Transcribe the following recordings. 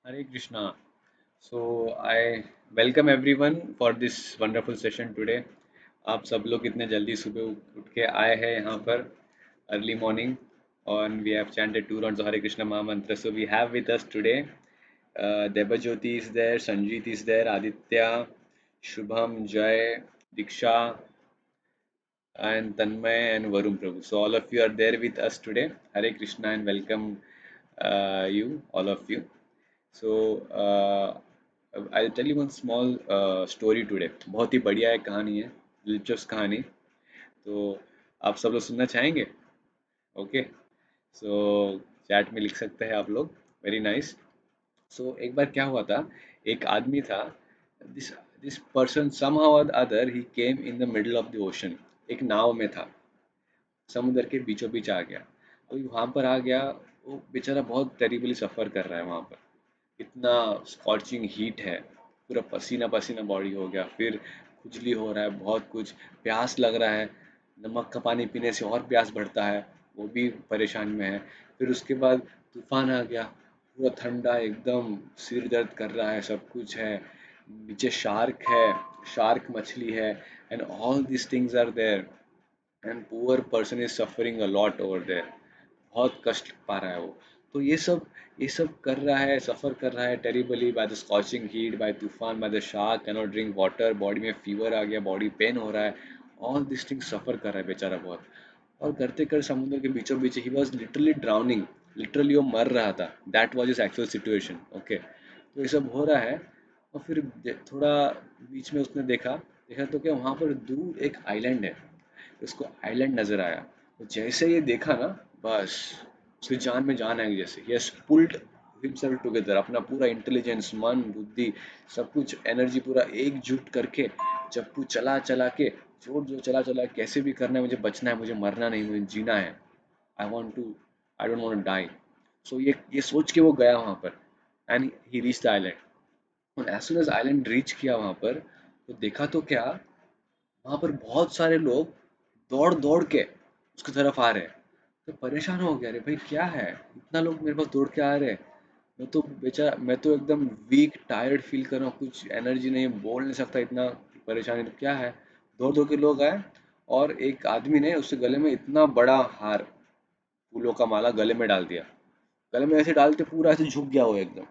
Hare Krishna. So I welcome everyone for this wonderful session today. आप सब लोग इतने जल्दी सुबह उठ के आए हैं यहाँ पर early morning and we have chanted two rounds of Hare Krishna Maha Mantra. So we have with us today Debajyoti is there, Sanjeet is there, Aditya, Shubham, Jay, Diksha, and Tanmay and Varun Prabhu. So all of you are there with us today. Hare Krishna and welcome you, all of you. So I'll tell you one small story today. बहुत ही बढ़िया एक कहानी है, दिलचस्प कहानी. तो आप सब लोग सुनना चाहेंगे? ओके. सो चैट में लिख सकते हैं आप लोग. Very nice. सो एक बार क्या हुआ था, एक आदमी था. This this person somehow or other he came in the middle of the ocean. एक नाव में था, समुद्र के बीचों बीच आ गया. अभी वहां पर आ गया, वो बेचारा बहुत टेरिबली सफ़र कर रहा है वहां पर. इतना स्कॉचिंग हीट है, पूरा पसीना पसीना बॉडी हो गया, फिर खुजली हो रहा है, बहुत कुछ, प्यास लग रहा है. नमक का पानी पीने से और प्यास बढ़ता है, वो भी परेशान में है. फिर उसके बाद तूफान आ गया, पूरा ठंडा एकदम, सिर दर्द कर रहा है, सब कुछ है. नीचे शार्क है, शार्क मछली है, and all this things are there, and poor person is suffering a lot over there. बहुत कष्ट पा रहा है वो. तो ये सब कर रहा है, सफ़र कर रहा है terribly by the scorching heat, by तूफान, by the shark, can not drink water, body में फीवर आ गया, बॉडी पेन हो रहा है. ऑल दिस थिंग्स सफ़र कर रहा है बेचारा बहुत. और करते कर समुद्र के बीचों बीच ही वॉज लिटरली ड्राउनिंग. लिटरली वो मर रहा था. That was is actual situation. Okay. तो ये सब हो रहा है. और फिर थोड़ा बीच में उसने देखा, देखा तो क्या, वहाँ पर दूर एक आइलैंड है. उसको आइलैंड नजर आया. तो जैसे ये देखा ना, बस उसकी जान में जान आई. जैसे he has pulled himself together, अपना पूरा इंटेलिजेंस, मन, बुद्धि, सब कुछ एनर्जी पूरा एकजुट करके चप्पू चला चला के, जोर जो चला चला, कैसे भी करना है, मुझे बचना है, मुझे मरना नहीं, मुझे जीना है. I don't want to die. So ये सोच के वो गया वहां पर. And he reach the island. As soon as island reach किया वहां पर, तो देखा तो क्या, वहां पर बहुत सारे लोग दौड़ दौड़ के उसकी तरफ आ रहे हैं. तो परेशान हो गया, अरे भाई क्या है, इतना लोग मेरे पास दौड़ के आ रहे हैं. मैं तो एकदम वीक टायर्ड फील कर रहा हूँ, कुछ एनर्जी नहीं, बोल नहीं सकता, इतना परेशानी. तो क्या है, दौड़ दौड़ के लोग आए. और एक आदमी ने उसके गले में इतना बड़ा हार, फूलों का माला गले में डाल दिया. गले में ऐसे डालते पूरा ऐसे झुक गया वो एकदम.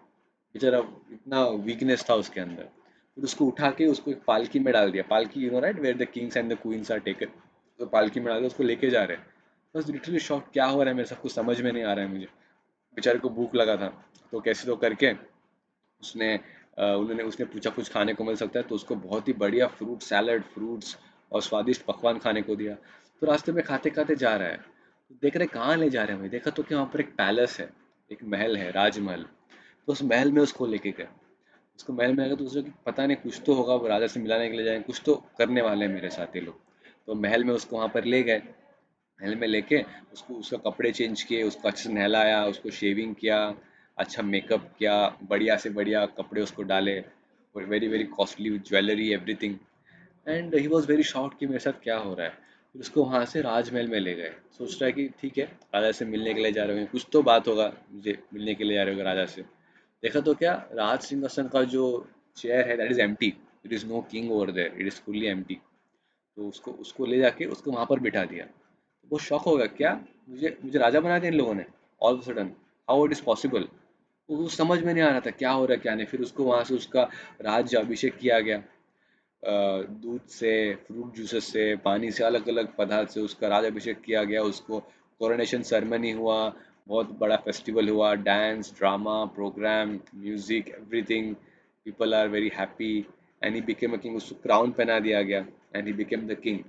बेचारा, इतना वीकनेस था उसके अंदर. फिर उसको उठा के उसको एक पालकी में डाल दिया. पालकी, you know right, where the kings and the queens are taken. तो पालकी में डाल के उसको लेके जा रहे हैं. बस लिटरली शॉक, क्या हो रहा है, मेरे सब कुछ समझ में नहीं आ रहा है मुझे. बेचारे को भूख लगा था, तो कैसे तो करके उसने उन्होंने उसने पूछा कुछ खाने को मिल सकता है, तो उसको बहुत ही बढ़िया फ्रूट सैलड, फ्रूट्स और स्वादिष्ट पकवान खाने को दिया. तो रास्ते में खाते खाते जा रहा है. तो देख रहे कहाँ ले जा रहे हैं भाई, देखा तो कि वहाँ पर एक पैलेस है, एक महल है, राजमहल. तो उस महल में उसको लेके गए. उसको महल में आएगा तो सोचा कि पता नहीं कुछ तो होगा, वो राजा से मिलाने के लिए जाएंगे, कुछ तो करने वाले हैं मेरे साथ ये लोग. तो महल में उसको वहाँ पर ले गए. महल में लेके उसको, उसका कपड़े चेंज किए, उसको अच्छे से नहलाया, उसको शेविंग किया, अच्छा मेकअप किया, बढ़िया से बढ़िया कपड़े उसको डाले, और very very costly jewellery, everything. And he was very shocked कि मेरे साथ क्या हो रहा है. फिर उसको वहाँ से राजमहल में ले गए. सोच रहा है कि ठीक है, राजा से मिलने के लिए जा रहे होंगे, कुछ तो बात होगा, मुझे मिलने के लिए जा रहे होंगे राजा से. देखा तो क्या, राज सिंहासन का जो चेयर है, that is empty. It is no king over there, it is fully empty. तो उसको उसको ले जाके उसको वहां पर बिठा दिया. तो वो शॉक हो गया, क्या, मुझे मुझे राजा बना दिया इन लोगों ने, all of sudden, how it is possible. वो समझ में नहीं आ रहा था क्या हो रहा है क्या नहीं. फिर उसको वहां से उसका राज्य अभिषेक किया गया. दूध से, फ्रूट जूसेस से, पानी से, अलग अलग पदार्थ से उसका राज अभिषेक किया गया. उसको कोरोनेशन सेरेमनी हुआ, बहुत बड़ा फेस्टिवल हुआ, dance, drama, program, music, everything. People are very happy. And he became a king. उसको क्राउन पहना दिया गया, and he became the king.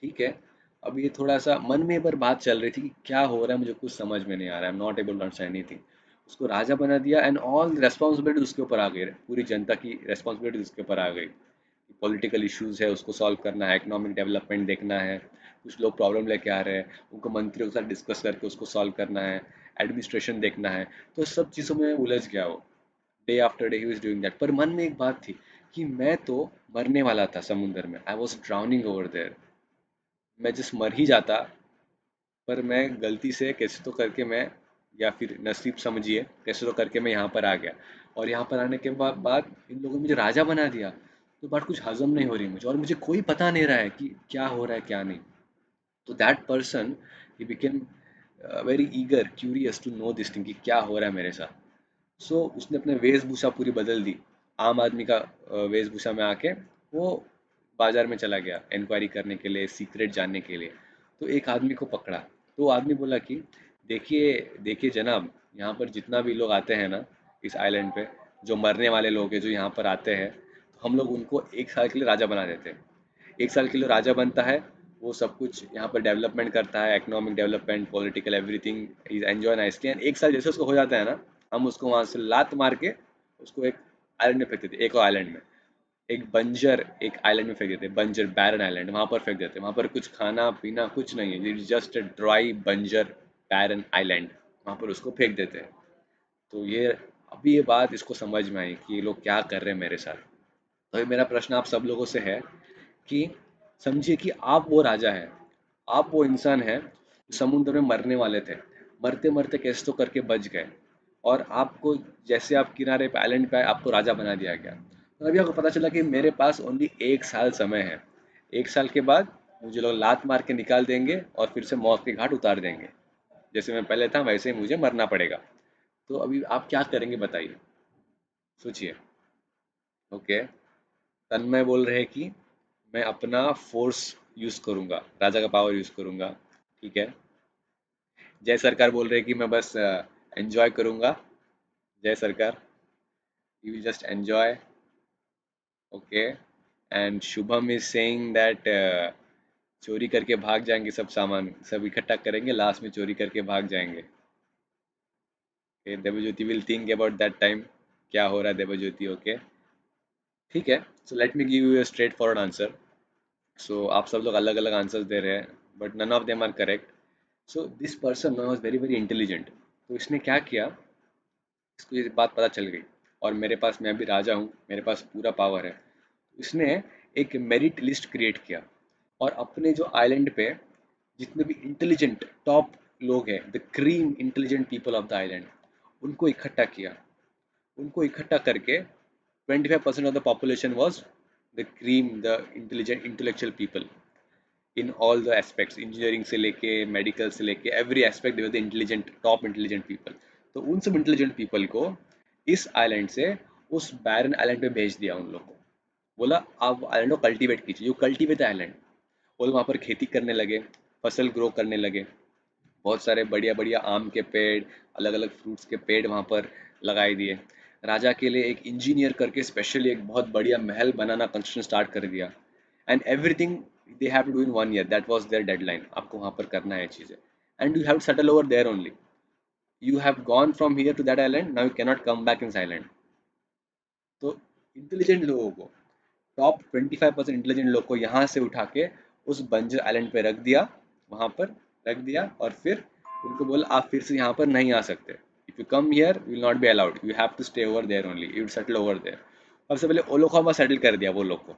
ठीक है. अब ये थोड़ा सा मन में एक बार बात चल रही थी कि क्या हो रहा है, मुझे कुछ समझ में नहीं आ रहा है, I am not able to understand anything. उसको राजा बना दिया, एंड ऑल रेस्पॉन्सिबिलिटी उसके ऊपर आ गई, पूरी जनता की रेस्पॉन्सिबिलिटी उसके ऊपर आ गई. पॉलिटिकल इश्यूज है उसको सॉल्व करना है, इकोनॉमिक डेवलपमेंट देखना है, कुछ लोग प्रॉब्लम लेके आ रहे हैं, उनको मंत्रियों के साथ डिस्कस करके उसको सॉल्व करना है, एडमिनिस्ट्रेशन देखना है. तो सब चीज़ों में उलझ गया वो. Day after day he was doing that. पर मन में एक बात थी कि मैं तो मरने वाला था समुंदर में, I was drowning over there. मैं जिस मर ही जाता, पर मैं गलती से कैसे तो करके मैं या फिर नसीब समझिए, कैसे तो करके मैं यहाँ पर आ गया। और यहाँ पर आने के बाद इन लोगों ने मुझे राजा बना दिया। तो बात कुछ हजम नहीं हो रही मुझे, और मुझे कोई पता नहीं रहा है कि क्या हो रहा है क्या नहीं। तो that person he became very eager curious to know this thing कि क्या हो रहा है मेरे साथ। उसने अपने वेशभूषा पूरी बदल दी। आम आदमी का वेशभूषा में आके वो बाजार में चला गया इंक्वायरी करने के लिए, सीक्रेट जानने के लिए। तो एक आदमी को पकड़ा। तो वो आदमी बोला कि देखिए देखिए जनाब, यहाँ पर जितना भी लोग आते हैं ना इस आइलैंड पे, जो मरने वाले लोग हैं जो यहाँ पर आते हैं, तो हम लोग उनको 1 साल के लिए राजा बना देते हैं। 1 साल के लिए राजा बनता है, वो सब कुछ यहाँ पर डेवलपमेंट करता है, economic development, political, everything is enjoy nicely. And 1 साल जैसे उसको हो जाता है ना, हम उसको वहां से लात मार के उसको एक आइलैंड में फेंक देते, एक और आइलैंड में, एक बंजर एक आइलैंड में फेंक देते, बंजर बैरन आइलैंड वहां पर फेंक देते। वहां पर कुछ खाना पीना कुछ नहीं है, it is just a dry बंजर बैरन आइलैंड, वहां पर उसको फेंक देते हैं। तो ये अभी ये बात इसको समझ में आई कि ये लोग क्या कर रहे हैं मेरे साथ। तो ये मेरा प्रश्न आप सब लोगों से है कि समझिए कि आप वो राजा हैं, आप वो इंसान हैं जो समुद्र में मरने वाले थे, मरते मरते कैसे तो करके बच गए, और आपको जैसे आप किनारे पे आइलैंड पे आए आपको राजा बना दिया गया। तो अभी आपको पता चला कि मेरे पास ओनली 1 साल समय है, 1 साल के बाद मुझे लोग लात मार के निकाल देंगे और फिर से मौत के घाट उतार देंगे। जैसे मैं पहले था वैसे ही मुझे मरना पड़ेगा। तो अभी आप क्या करेंगे बताइए, सोचिए। ओके। तन्मय बोल रहे हैं कि मैं अपना फोर्स यूज करूंगा, राजा का पावर यूज करूंगा। ठीक है। जय सरकार बोल रहे हैं कि मैं बस एंजॉय करूंगा। जय सरकार, you will just enjoy. Okay. And Shubham is saying that चोरी करके भाग जाएंगे, सब सामान सब इकट्ठा करेंगे, लास्ट में चोरी करके भाग जाएंगे। Okay, Devjyoti will think about that time, क्या हो रहा है देवज्योति। ओके। ठीक है। So let me give you a straightforward answer. So आप सब लोग अलग अलग आंसर्स दे रहे हैं, but none of them are correct. So this person was very very intelligent. तो इसने क्या किया, इसको ये बात पता चल गई, और मेरे पास, मैं भी राजा हूँ, मेरे पास पूरा पावर है। इसने एक मेरिट लिस्ट क्रिएट किया, और अपने जो आइलैंड पे जितने भी इंटेलिजेंट टॉप लोग हैं, the cream intelligent people of the island, उनको इकट्ठा किया। उनको इकट्ठा करके 25% of the population was the cream, the intelligent intellectual people in all the aspects, engineering से लेके मेडिकल से लेके every aspect, they were the intelligent top intelligent people. तो उन सब इंटेलिजेंट पीपल को इस आइलैंड से उस बैरन आइलैंड पे भेज दिया उन लोग को। बोला आप आइलैंड को कल्टीवेट कीजिए, यू कल्टीवेट द आइलैंड। वो लोग वहाँ पर खेती करने लगे, फसल ग्रो करने लगे, बहुत सारे बढ़िया बढ़िया आम के पेड़, अलग अलग फ्रूट्स के पेड़ वहाँ पर लगाई दिए। राजा के लिए एक इंजीनियर करके स्पेशली एक बहुत बढ़िया महल बनाना कंस्ट्रक्शन स्टार्ट कर दिया। And everything they have to do in 1 year, that was there deadline, आपको वहाँ पर करना है चीज़ें। And you have to settle over there only, you have gone from here to that island, now you can not come back in island. तो intelligent लोगों को, top 25% intelligent लोग को यहाँ से उठा के उस बंजर आइलैंड पे रख दिया, वहाँ पर रख दिया, और फिर उनको बोला आप फिर से यहाँ पर नहीं आ सकते, if you come here will not be allowed, you have to stay over there only, you settle over there. सबसे पहले वो लोग को वहाँ सेटल कर दिया वो लोग को।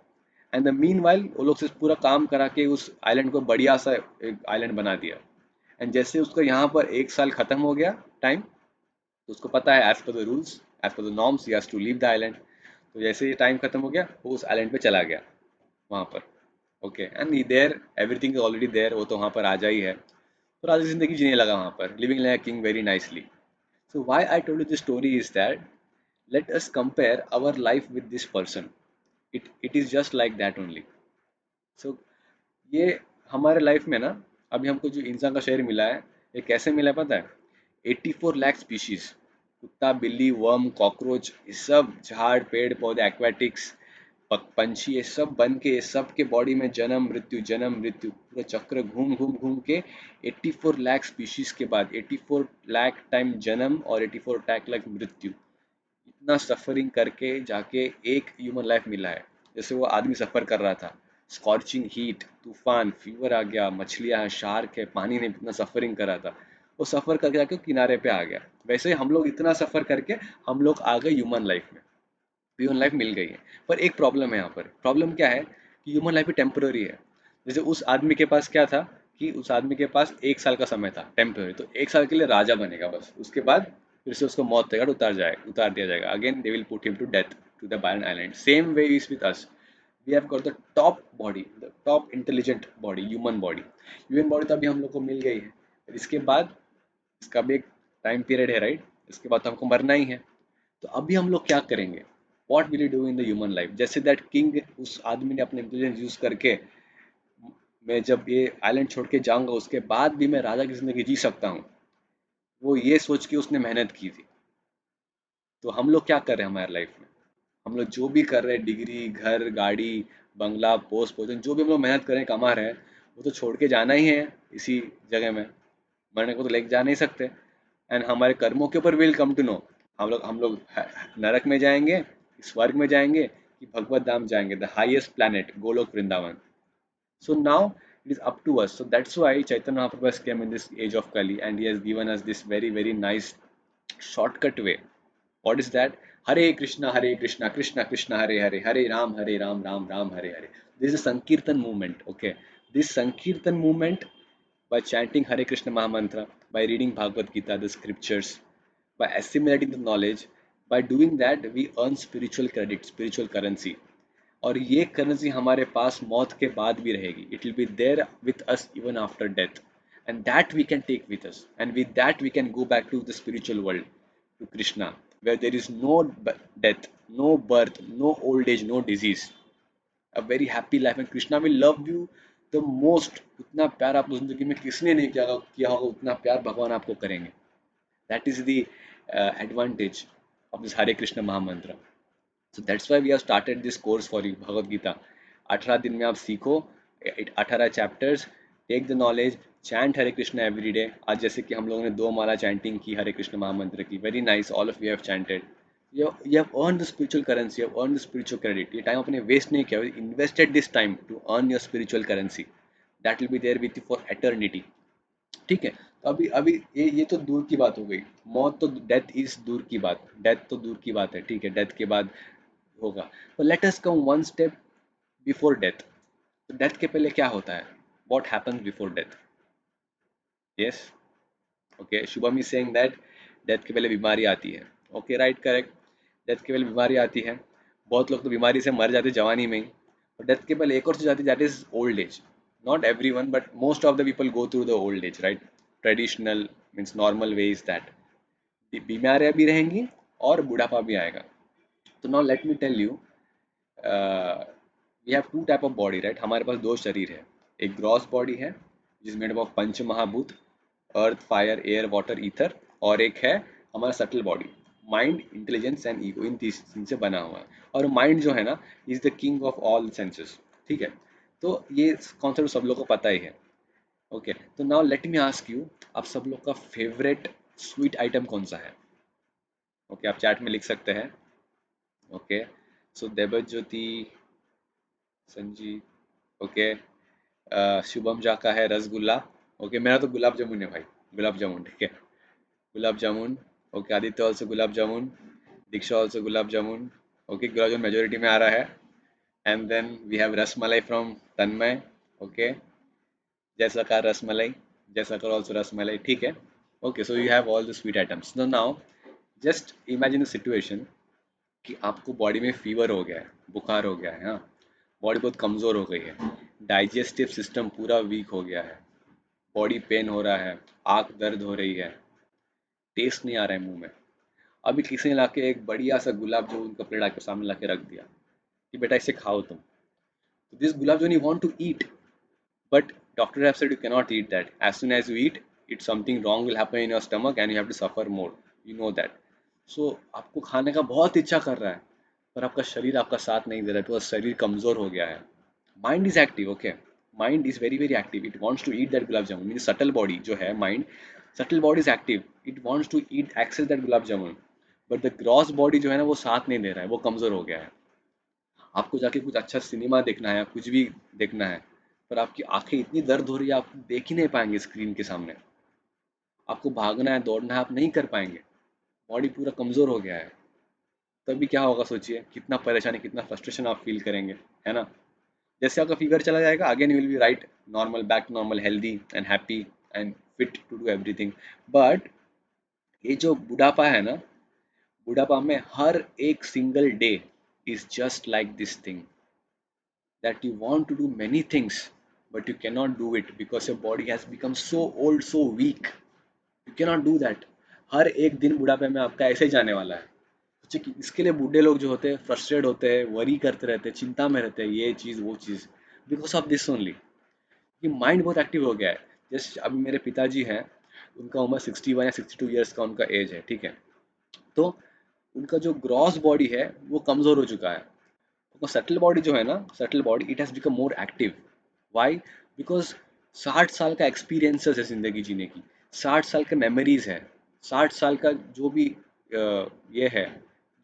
एंड द मीन वाइल वो लोग से पूरा काम करा के उस आइलैंड को बढ़िया सा एक आइलैंड बना दिया। एंड जैसे उसका यहाँ पर 1 साल खत्म हो गया टाइम, तो उसको पता है as per the rules, as per the norms, he has to leave the island. तो जैसे ही टाइम खत्म हो गया वो उस आइलैंड पे चला गया वहाँ पर। Okay. And there everything is already there, वो तो वहाँ पर राजा ही है। तो राजा जिंदगी जीने लगा वहाँ पर, living like king very nicely. So why I told you this story is that let us compare our life with this person, it is just like that only. So ये हमारे लाइफ में ना, अभी हमको जो इंसान का शरीर मिला है, ये कैसे मिला है पता है? 84 लाख स्पीशीज, कुत्ता बिल्ली वर्म कॉकरोच, ये सब झाड़ पेड़ पौधे एक्वेटिक्स पंछी, ये सब बन के, ये सब के बॉडी में जन्म मृत्यु पूरा चक्र घूम घूम घूम के 84 लाख स्पीशीज के बाद 84 लाख टाइम जन्म और 84 लाख मृत्यु, इतना सफरिंग करके जाके एक ह्यूमन लाइफ मिला है। जैसे वो आदमी सफर कर रहा था, स्कॉर्चिंग हीट, तूफान, फीवर आ गया, मछलियां हैं, शार्क है, पानी ने इतना सफरिंग करा था, वो सफर करके जाके किनारे पे आ गया। वैसे ही हम लोग इतना सफर करके हम लोग आ गए ह्यूमन लाइफ में, ह्यूमन लाइफ मिल गई है। पर एक प्रॉब्लम है यहाँ पर, प्रॉब्लम क्या है कि ह्यूमन लाइफ भी टेम्पररी है। जैसे उस आदमी के पास क्या था, कि उस आदमी के पास 1 साल का समय था टेम्पररी, तो 1 साल के लिए राजा बनेगा बस, उसके बाद फिर से उसको मौत तक उतार दिया जाएगा। Again they will put him to death to the barren island. Same way is with us, we have got the top body, the top intelligent body, human body तो अभी हम लोग को मिल गई है। इसके बाद इसका भी एक टाइम पीरियड है, राइट? इसके बाद तो हमको मरना ही है। तो अभी हम लोग क्या करेंगे? What will you do in the human life? जैसे दैट किंग, उस आदमी ने अपने इंटेलिजेंस यूज करके, मैं जब ये आइलैंड छोड़ के जाऊंगा उसके बाद भी मैं राजा की जिंदगी जी सकता हूँ, वो ये सोच के उसने मेहनत की थी। तो हम लोग क्या कर रहे हैं हमारे लाइफ में? हम लोग जो भी कर रहे हैं, डिग्री, घर, गाड़ी, बंगला, पोस्ट पोजीशन, जो भी हम लोग मेहनत कर रहे हैं, कमा रहे हैं, वो तो छोड़ के जाना ही है इसी जगह में। मरने को तो लेके जा नहीं सकते। एंड हमारे कर्मों के ऊपर विल कम टू नो, हम लोग नरक में जाएंगे, स्वर्ग में जाएंगे, कि भगवत धाम जाएंगे, the highest planet Golok Vrindavan. So now it is up to us. So that's why Chaitanya Mahaprabhu has came in this age of Kali and he has given us this very, very nice shortcut way. What is that? Hare Krishna, Krishna Krishna, Hare Hare, Hare Ram, Ram Ram, Hare Hare. This is a Sankirtan movement. Okay, this Sankirtan movement, by chanting Hare Krishna Mahamantra, by reading Bhagavad Gita, the scriptures, by assimilating the knowledge, by doing that we earn spiritual credit, spiritual currency. और ये currency हमारे पास मौत के बाद भी रहेगी, it will be there with us even after death, and that we can take with us, and with that we can go back to the spiritual world, to Krishna, where there is no death, no birth, no old age, no disease, a very happy life, and Krishna will love you the most. उतना प्यार आपको जिंदगी में किसने नहीं किया होगा उतना प्यार भगवान आपको करेंगे। That is the advantage of this Hare Krishna mahamantra. So that's why we have started this course for you, Bhagavad Gita। 18 दिन में आप सीखो 18 chapters, take the knowledge, chant Hare Krishna every day. आज जैसे कि हम लोगों ने 2 माला चैंटिंग की हरे कृष्ण महामंत्र की, very nice, all of you have chanted, you have earned the spiritual currency, you have earned the spiritual credit। ये टाइम आपने वेस्ट नहीं किया, invested this time to earn your spiritual currency, that will be there with you for eternity. ठीक है, तो अभी ये तो दूर की बात हो गई। मौत तो, डेथ इज दूर की बात, डेथ तो दूर की बात है, ठीक है, डेथ के बाद होगा। तो लेट अस कम वन स्टेप बिफोर डेथ। तो डेथ के पहले क्या होता है? What happens before death? Yes, okay, Shubham is saying that death के पहले बीमारी आती है। ओके, राइट, करेक्ट, डेथ के पहले बीमारी आती है। बहुत लोग तो बीमारी से मर जाते जवानी में ही। और डेथ के पहले एक और चीज आती है, that is old age. Not every one but most of the people go through the old age, right? Traditional means normal way is that बीमारियां भी रहेंगी और बुढ़ापा भी आएगा। तो now let me tell you, we have two type of body, right? हमारे पास 2 शरीर है। एक ग्रॉस बॉडी है जिस made of panch mahabhut, earth, fire, air, water, ether, और एक है हमारा subtle body, mind, intelligence and ego, इन 3 से बना हुआ है। और माइंड जो है ना, is the king of all senses. ठीक है, तो ये कॉन्सेप्ट सब लोग को पता ही है। ओके, तो now let me ask you, आप सब लोग का फेवरेट स्वीट आइटम कौन सा है? ओके, आप चैट में लिख सकते हैं। ओके, सो देवज्योति ज्योति, संजीव, ओके, शुभम जा का है रसगुल्ला। ओके, मेरा तो गुलाब जामुन है भाई, गुलाब जामुन, ठीक है, gulab jamun. Okay, Aditya also gulab jamun, Diksha also gulab jamun. Okay, gulab jamun majority में आ रहा है। And then we have rasmalai from Tanmay. Okay, जैसा का रसमलाई, जैसा का ऑल्सो रसमलाई, ठीक है। Okay, so you have all the sweet items. Now just imagine the situation कि आपको बॉडी में फीवर हो गया है, बुखार हो गया है, हाँ, बॉडी बहुत कमज़ोर हो गई है, डाइजेस्टिव सिस्टम पूरा वीक हो गया है, बॉडी पेन हो रहा है, आँख दर्द हो रही है, टेस्ट नहीं आ रहा है मुंह में। अभी किसी ने लाके एक बढ़िया सा गुलाब जामुन का प्लेट आपके सामने लाके रख दिया कि बेटा इसे खाओ तुम। तो this gulab jamun you want to eat, but doctor have said you cannot eat that. As soon as you eat it, something wrong will happen in your stomach and you have to suffer more, you know that. So आपको खाने का बहुत इच्छा कर रहा है, पर आपका शरीर आपका साथ नहीं दे रहा है, तो शरीर कमज़ोर हो गया है। Mind is active, okay, mind is very very active, it wants to eat that gulab jamun. Mean subtle body जो है mind, subtle body is active, it wants to eat excess that gulab jamun, but the gross body जो है ना वो साथ नहीं दे रहा है, वो कमज़ोर हो गया है। आपको जाके कुछ अच्छा सिनेमा देखना है, कुछ भी देखना है, पर आपकी आंखें इतनी दर्द हो रही है, आप देख ही नहीं पाएंगे स्क्रीन के सामने। आपको भागना है, दौड़ना है, आप नहीं कर पाएंगे, बॉडी पूरा कमज़ोर हो गया है। तभी क्या होगा सोचिए, कितना परेशानी, कितना फ्रस्ट्रेशन आप फील करेंगे, है ना? जैसे आपका फीवर चला जाएगा, again you will be right normal, back to normal, healthy and happy and fit to do everything. But ये जो बुढ़ापा है ना, बुढ़ापा में हर एक single day is just like this thing, that you want to do many things but you cannot do it because your body has become so old, so weak. You cannot do that. हर एक दिन बुढ़ापे में आपका ऐसे ही जाने वाला है। सोचिए कि इसके लिए बूढ़े लोग जो होते हैं फ्रस्ट्रेट होते हैं, वरी करते रहते हैं, चिंता में रहते हैं, ये चीज़ वो चीज़, बिकॉज ऑफ दिस ओनली कि माइंड बहुत एक्टिव हो गया है। जैसे अभी मेरे पिताजी हैं, उनका उम्र 61 या 62 ईयर्स का उनका एज है, ठीक है। तो उनका जो ग्रॉस बॉडी है वो कमज़ोर हो चुका है। तो सटल बॉडी जो है ना, subtle body it has become more active. Why? Because 60 साल का एक्सपीरियंसेस है ज़िंदगी जीने की, 60 साल के मेमोरीज है, 60 साल का जो भी ये है,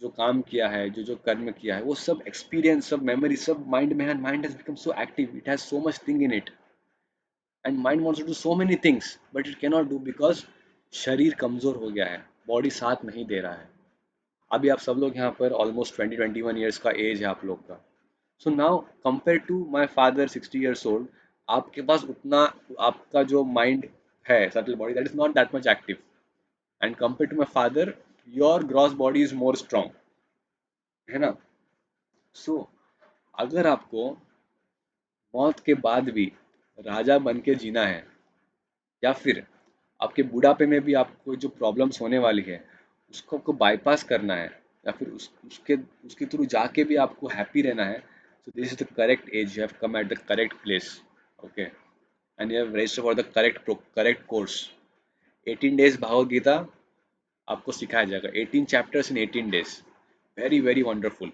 जो काम किया है, जो जो कर्म किया है, वो सब एक्सपीरियंस, सब मेमोरी, सब माइंड में है। Mind has become so active, it has so much thing in it, and mind wants to do so many things but it cannot do because शरीर कमज़ोर हो गया है, बॉडी साथ नहीं दे रहा है। अभी आप सब लोग यहाँ पर ऑलमोस्ट 20-21 ईयर्स का एज है आप लोग का। So now compare to my father 60 years old, आपके पास उतना, आपका जो माइंड है subtle body that is not that much active, and compare to my father your gross body is more strong, है ना। सो अगर आपको मौत के बाद भी राजा बन के जीना है, या फिर आपके बुढ़ापे में भी आपको जो प्रॉब्लम्स होने वाली है उसको आपको बाईपास करना है, या फिर उसके उसके थ्रू जाके भी आपको हैप्पी रहना है, so this is the correct age, you have come at the correct place, okay, and you have registered for the correct course। 18 days Bhagavat Gita आपको सिखाया जाएगा, 18 chapters in 18 days, very very wonderful,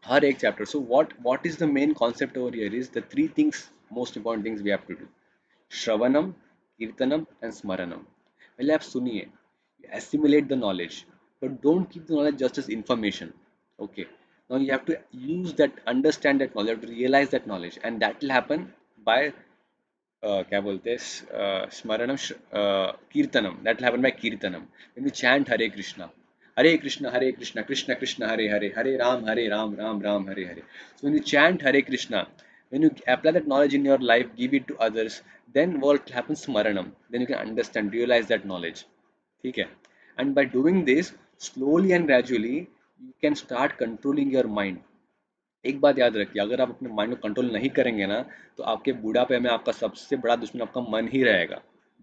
हर एक चैप्टर। So what is the main concept over here is the three things, most important things we have to do: shravanam, kirtanam and smaranam. पहले आप सुनिए, assimilate the knowledge, but don't keep the knowledge just as information, okay। Now you have to use that, understand that knowledge, you have to realize that knowledge, and that will happen by क्या बोलते हैं, स्मरणम, कीर्तनम, that will happen by kirtanam, when you chant Hare Krishna Krishna Krishna Hare Hare, Hare Ram Ram Ram Hare Hare. So when you chant Hare Krishna, when you apply that knowledge in your life, give it to others, then what happens? Smaranam. Then you can understand, realize that knowledge. ठीक है? And by doing this, slowly and gradually, you can start controlling your mind. एक बात याद रखिए, अगर आप अपने mind को कंट्रोल नहीं करेंगे ना, तो आपके बुढ़ापे में आपका सबसे बड़ा दुश्मन आपका मन ही रहेगा।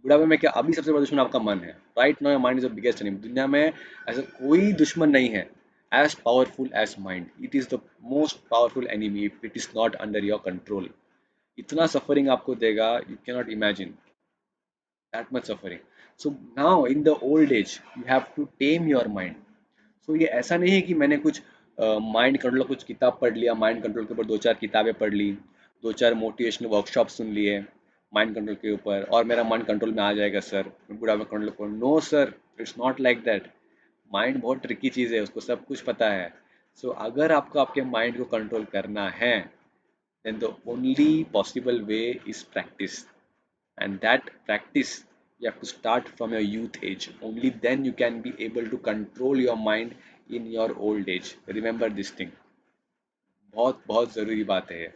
बुढ़ापे में क्या, अभी सबसे बड़ा दुश्मन आपका मन है। Right now your mind is the biggest enemy. दुनिया में ऐसा कोई दुश्मन नहीं है as powerful as mind. It is the most powerful enemy if it is not under your control. इतना सफरिंग आपको देगा, you can not imagine that much suffering. So now in the old age you have to tame your mind. So ये ऐसा नहीं है कि मैंने कुछ माइंड कंट्रोल, कुछ किताब पढ़ लिया माइंड कंट्रोल के ऊपर, दो चार किताबें पढ़ ली, दो चार मोटिवेशनल वर्कशॉप सुन लिए माइंड कंट्रोल के ऊपर, और मेरा माइंड कंट्रोल में आ जाएगा सर, मैं बुढ़ा में कंट्रोल करूँ। No sir, it's not like that. Mind बहुत ट्रिकी चीज़ है, उसको सब कुछ पता है। सो अगर आपको आपके माइंड को कंट्रोल करना है, then the only possible way is practice, and that practice you have to start from your youth age. Only then you can be able to control your mind in your old age. Remember this thing, बहुत बहुत ज़रूरी बात है ये।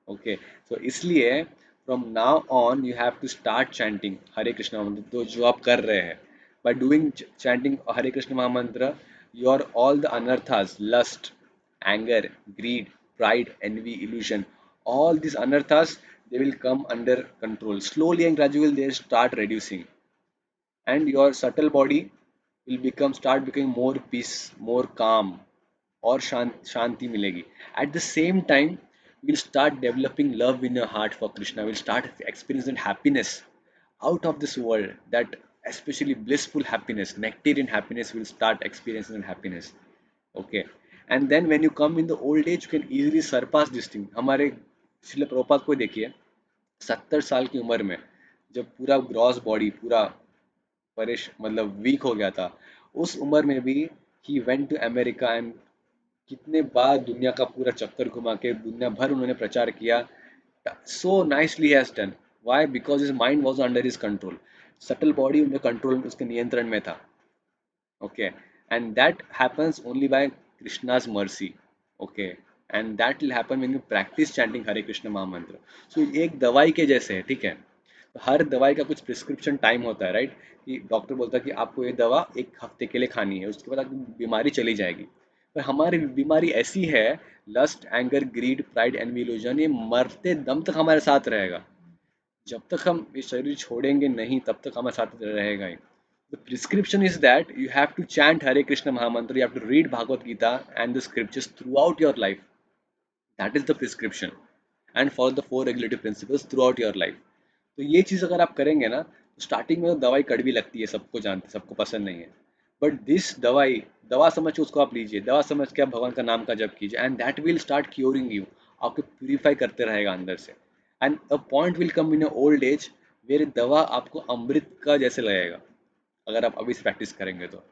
Okay, so इसलिए from now on you have to start chanting Hare Krishna mahamantra, तो जो आप कर रहे हैं। By doing chanting Hare Krishna mahamantra, your all the anarthas, lust, anger, greed, pride, envy, illusion, all these anarthas, they will come under control. Slowly and gradually they start reducing, and your subtle body will start becoming more peace, more calm, और शांति मिलेगी। At the same time, you will start developing love in your heart for Krishna. You will start experiencing happiness out of this world. That especially blissful happiness, nectarian happiness, will start experiencing happiness. Okay, and then when you come in the old age, you can easily surpass this thing। हमारे श्रील प्रभुपाद को देखिए, 70 साल की उम्र में जब पूरा gross body पूरा परेश मतलब वीक हो गया था, उस उम्र में भी he went to America, and कितने बार दुनिया का पूरा चक्कर घुमा के दुनिया भर उन्होंने प्रचार किया। So nicely has done. Why? Because his mind was under his control, subtle body उनके कंट्रोल, उसके नियंत्रण में था। Okay, and that happens only by Krishna's mercy, okay, and that will happen when you practice chanting Hare Krishna mahamantra. So एक दवाई के जैसे है, ठीक है। तो हर दवाई का कुछ प्रिस्क्रिप्शन टाइम होता है, राइट, कि डॉक्टर बोलता है कि आपको ये दवा एक हफ्ते के लिए खानी है, उसके बाद आपकी बीमारी चली जाएगी। पर हमारी बीमारी ऐसी है, lust, anger, greed, pride, envy, illusion, ये मरते दम तक हमारे साथ रहेगा। जब तक हम ये शरीर छोड़ेंगे नहीं, तब तक हमारे साथ रहेगा ही। The prescription is that you have to chant Hare Krishna Mahamantra, you have to read Bhagavad Gita and the scriptures throughout your life. That is the prescription. And follow the four regulative principles throughout your life. तो ये चीज़ अगर आप करेंगे ना, तो starting में तो दवाई कड़वी लगती है, सबको जानते, सबको पसंद नहीं है। बट दिस दवाई, दवा समझ के उसको आप लीजिए, दवा समझ के आप भगवान का नाम का जप कीजिए, and that will start curing you. आपको प्यूरिफाई करते रहेगा अंदर से। And a point will come in a old age where दवा आपको अमृत का जैसे लगेगा। अगर आप अभी से प्रैक्टिस करेंगे तो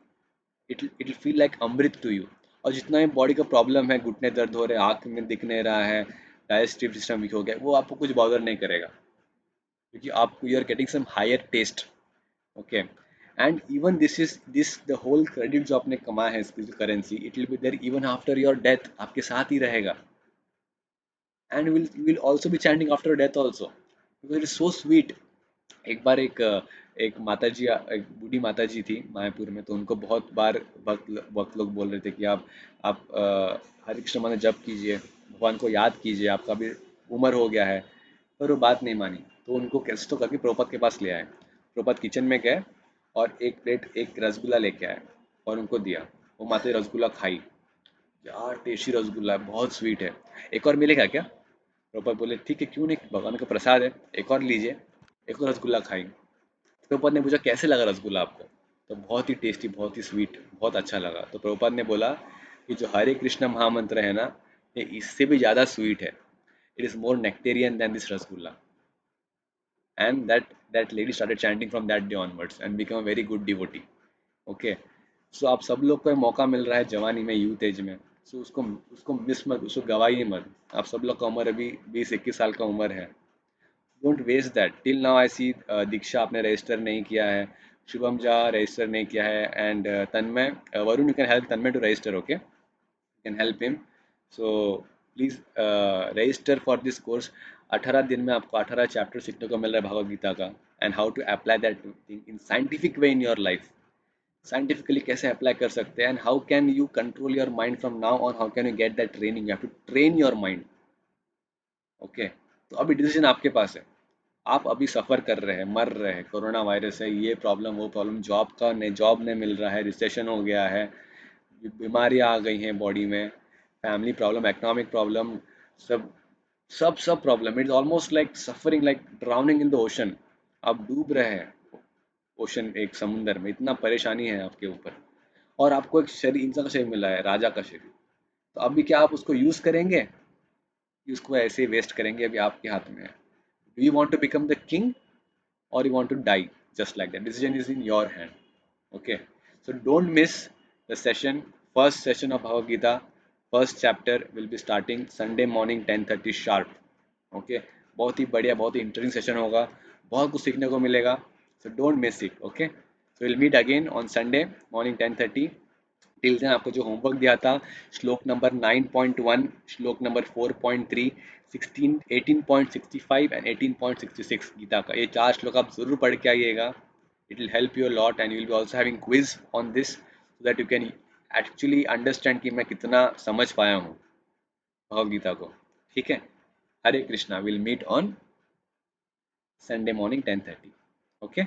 it will feel like amrit to you. और जितना भी बॉडी का प्रॉब्लम है, घुटने दर्द हो रहे हैं, आँख में दिख नहीं रहा है, डाइजेस्टिव सिस्टम वीक हो गया, वो आपको कुछ बॉदर नहीं करेगा, क्योंकि आप you are getting some higher taste. Okay. And even this the whole credit जो आपने कमाया है, spiritual currency, it will be there even after your death, आपके साथ ही रहेगा। And will also be chanting after death also, because it is so sweet. एक बार एक माता जी, एक बूढ़ी माता जी थी मायापुर में, तो उनको बहुत बार भक्त लोग बोल रहे थे कि आप हरे कृष्ण मंत्र जप कीजिए, भगवान को याद कीजिए, आपका भी उम्र हो गया है। पर वो बात नहीं मानी, तो उनको कैसे तो करके प्रोपत के पास ले आए। प्रोपत किचन में गए और एक प्लेट एक रसगुल्ला लेके आए और उनको दिया। वो माता जी रसगुल्ला खाई, यार टेस्टी रसगुल्ला है, बहुत स्वीट है, एक और मिलेगा क्या? प्रोपत बोले ठीक है, क्यों नहीं, भगवान का प्रसाद है, एक और लीजिए। एक और रसगुल्ला खाई। प्रभुपाद ने पूछा कैसे लगा रसगुल्ला आपको? तो बहुत ही टेस्टी, बहुत ही स्वीट, बहुत अच्छा लगा। तो प्रभुपाद ने बोला कि जो हरे कृष्ण महामंत्र है ना, ये इससे भी ज़्यादा स्वीट है। It is more nectarean than this rasgulla. And that lady started chanting from that day onwards and become a very good devotee. Okay. So आप सब लोग को मौका मिल रहा है जवानी में, यूथ एज में। सो उसको उसको मिस मत, उसको गवाइए मत। आप सब लोग का उम्र अभी 20-21 साल का उम्र है। Don't waste that. Till now I see Diksha आपने रजिस्टर नहीं किया है, शुभम झा रजिस्टर नहीं किया है, and Tanmay, Varun, you can help Tanmay to register, okay, can help him. So please register for this course. 18 दिन में आपको 18 चैप्टर सीखने को मिल रहा है भगवद गीता का, and how to apply that thing in scientific way in your life. Scientifically कैसे अप्लाई कर सकते हैं, and how can you control your mind from now on, how can you get that training, you have to train your mind. Okay. तो अभी decision आपके पास है। आप अभी सफ़र कर रहे हैं, मर रहे हैं, कोरोना वायरस है, ये प्रॉब्लम वो प्रॉब्लम, जॉब नहीं मिल रहा है, रिसेशन हो गया है, बीमारियां आ गई हैं बॉडी में, फैमिली प्रॉब्लम, इकोनॉमिक प्रॉब्लम, सब सब problem. It's almost like suffering, like drowning in the ocean. आप डूब रहे हैं ओशन, एक समुंदर में, इतना परेशानी है आपके ऊपर। और आपको एक शरीर, इंसान का शरीर मिला है, राजा का शरीर। तो अभी क्या आप उसको यूज़ करेंगे कि उसको ऐसे ही वेस्ट करेंगे? अभी आपके हाथ में है। Do you want to become the king or you want to die just like that? Decision is in your hand. Okay, so don't miss the session. First session of Bhagavad Gita, first chapter will be starting Sunday morning 10:30 sharp. Okay, बहुत ही बढ़िया, बहुत ही interesting session होगा, बहुत कुछ सीखने को मिलेगा। So don't miss it. Okay, so we'll meet again on Sunday morning 10:30. Till then आपको जो होमवर्क दिया था, श्लोक नंबर 9.1, श्लोक नंबर 4.3, 16, 18.65 एंड 18.66 गीता का, ये 4 श्लोक आप जरूर पढ़ के आइएगा। It will help you lot, and you will B also having quiz on this, so that you can actually understand कि मैं कितना समझ पाया हूँ भगवद गीता को। ठीक है। Hare Krishna. Will meet on Sunday morning 10:30। Okay.